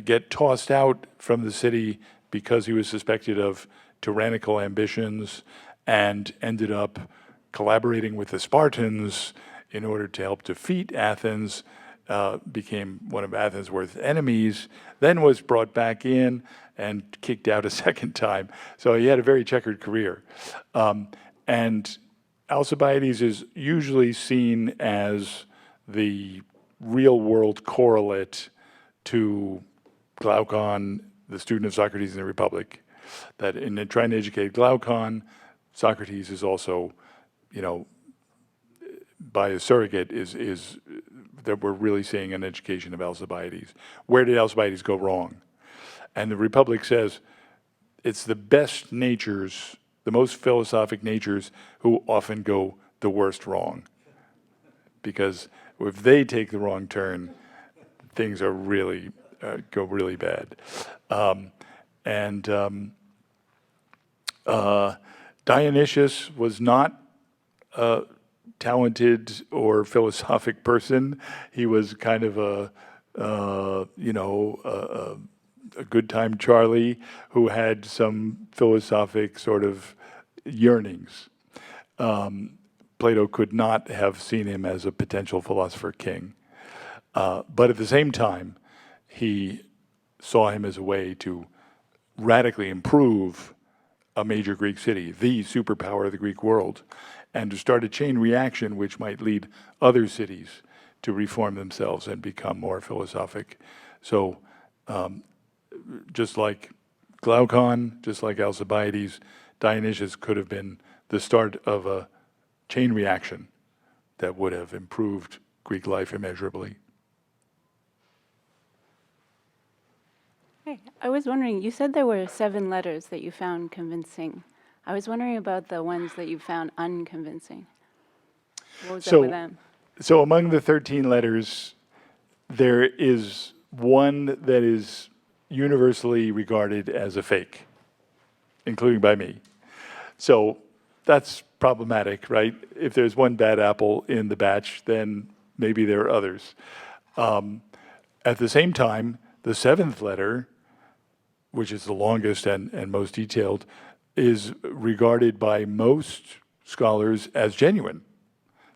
get tossed out from the city because he was suspected of tyrannical ambitions, and ended up collaborating with the Spartans in order to help defeat Athens, became one of Athens' worst enemies, then was brought back in and kicked out a second time. So he had a very checkered career. And Alcibiades is usually seen as the real-world correlate to Glaucon, the student of Socrates in the Republic. That in trying to educate Glaucon, Socrates is also, by a surrogate, is that we're really seeing an education of Alcibiades. Where did Alcibiades go wrong? And the Republic says it's the best natures, the most philosophic natures, who often go the worst wrong. Because if they take the wrong turn, things are really go really bad. Dionysius was not a talented or philosophic person. He was kind of a good time Charlie who had some philosophic sort of yearnings. Plato could not have seen him as a potential philosopher-king. But at the same time, he saw him as a way to radically improve a major Greek city, the superpower of the Greek world, and to start a chain reaction which might lead other cities to reform themselves and become more philosophic. So just like Glaucon, just like Alcibiades, Dionysius could have been the start of a chain reaction that would have improved Greek life immeasurably. Hey, I was wondering, you said there were 7 letters that you found convincing. I was wondering about the ones that you found unconvincing. What was up with them? So among the 13 letters, there is one that is universally regarded as a fake, including by me. So that's problematic, right? If there's one bad apple in the batch, then maybe there are others. At the same time, the 7th letter, which is the longest and most detailed, is regarded by most scholars as genuine.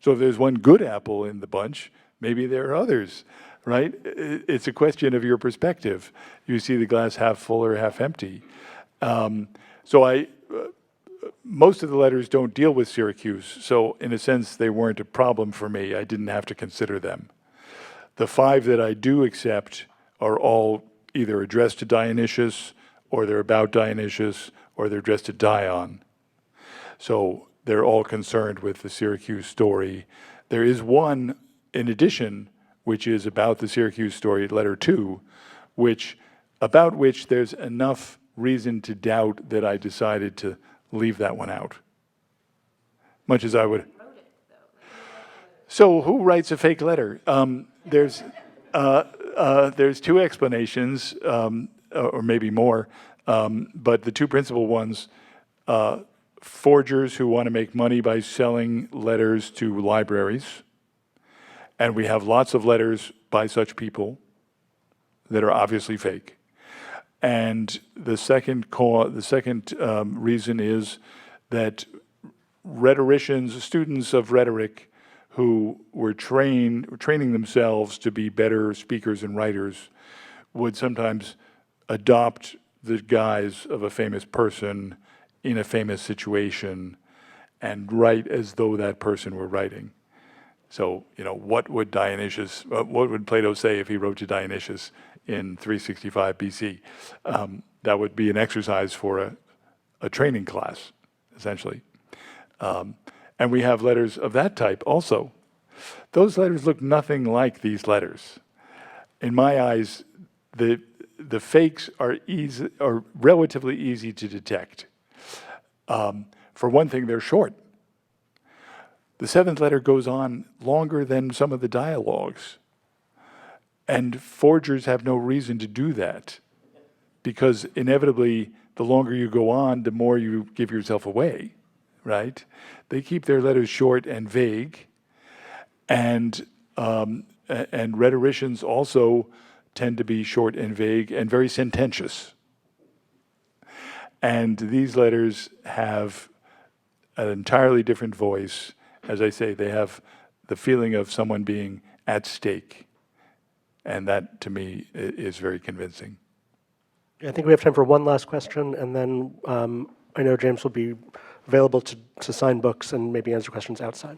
So if there's one good apple in the bunch, maybe there are others, right? It's a question of your perspective. You see the glass half full or half empty. Most of the letters don't deal with Syracuse, so in a sense, they weren't a problem for me. I didn't have to consider them. The 5 that I do accept are all either addressed to Dionysius, or they're about Dionysius, or they're addressed to Dion. So they're all concerned with the Syracuse story. There is one, in addition, which is about the Syracuse story, letter 2, about which there's enough reason to doubt that I decided to leave that one out. Much as I would. So who writes a fake letter? There's 2 explanations, or maybe more, but the 2 principal ones, forgers who want to make money by selling letters to libraries, and we have lots of letters by such people that are obviously fake. And the second reason is that rhetoricians, students of rhetoric, who were training themselves to be better speakers and writers, would sometimes adopt the guise of a famous person in a famous situation and write as though that person were writing. So, what would Plato say if he wrote to Dionysius in 365 BC? That would be an exercise for a training class, essentially. And we have letters of that type also. Those letters look nothing like these letters. In my eyes, the fakes are relatively easy to detect. For one thing, they're short. The 7th letter goes on longer than some of the dialogues. And forgers have no reason to do that, because inevitably, the longer you go on, the more you give yourself away, right? They keep their letters short and vague, and rhetoricians also tend to be short and vague and very sententious. And these letters have an entirely different voice. As I say, they have the feeling of someone being at stake. And that, to me, is very convincing. I think we have time for one last question, and then I know James will be available to sign books and maybe answer questions outside.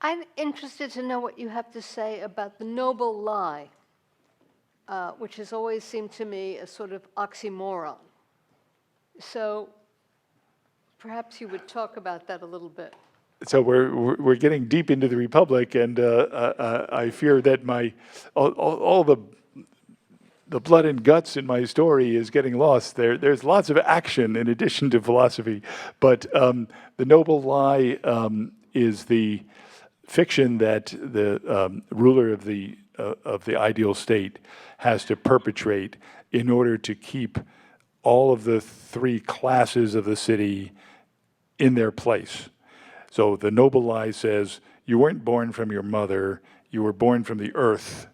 I'm interested to know what you have to say about the noble lie, which has always seemed to me a sort of oxymoron. So perhaps you would talk about that a little bit. So we're getting deep into the Republic, and I fear that all the blood and guts in my story is getting lost. There's lots of action in addition to philosophy, but the noble lie is the fiction that the ruler of the ideal state has to perpetrate in order to keep all of the 3 classes of the city in their place. So the noble lie says, you weren't born from your mother, you were born from the earth.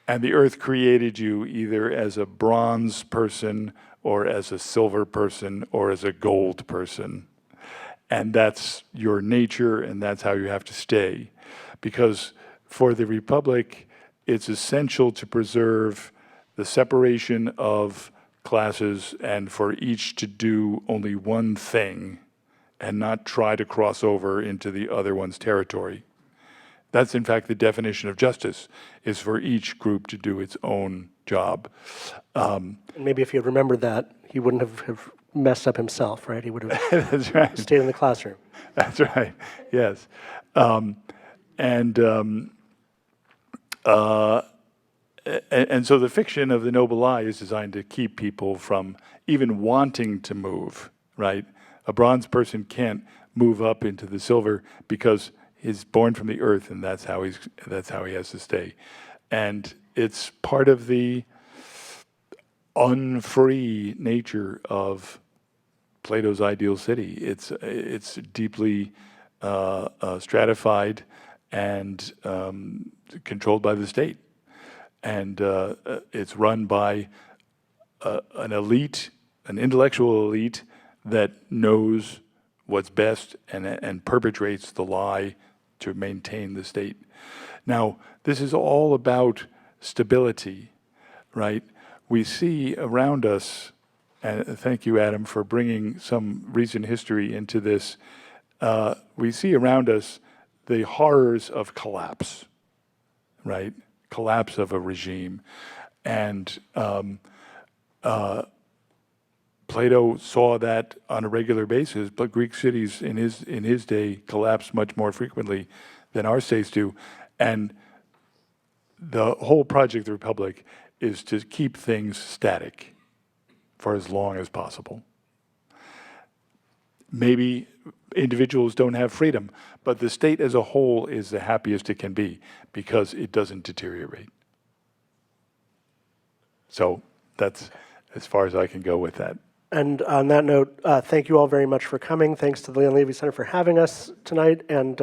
And the earth created you either as a bronze person or as a silver person or as a gold person. And that's your nature, and that's how you have to stay. Because for the Republic, it's essential to preserve the separation of classes and for each to do only one thing and not try to cross over into the other one's territory. That's, in fact, the definition of justice, is for each group to do its own job. And maybe if he had remembered that, he wouldn't have messed up himself, right? He would have That's right. stayed in the classroom. That's right, yes. and so the fiction of the noble lie is designed to keep people from even wanting to move, right? A bronze person can't move up into the silver because he's born from the earth, and that's how he has to stay. And it's part of the unfree nature of Plato's ideal city. It's deeply stratified and controlled by the state, and it's run by an elite, an intellectual elite that knows what's best and perpetrates the lie to maintain the state. Now, this is all about stability, right? We see around us, and thank you, Adam, for bringing some recent history into this. We see around us the horrors of collapse, right? Collapse of a regime. And Plato saw that on a regular basis, but Greek cities in his day collapsed much more frequently than our states do. And the whole project of the Republic is to keep things static for as long as possible. Maybe individuals don't have freedom, but the state as a whole is the happiest it can be because it doesn't deteriorate. So that's as far as I can go with that. And on that note, thank you all very much for coming. Thanks to the Leon Levy Center for having us tonight. And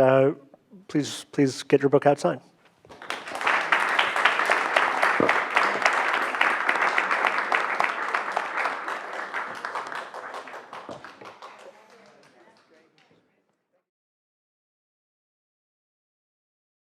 please get your book out signed.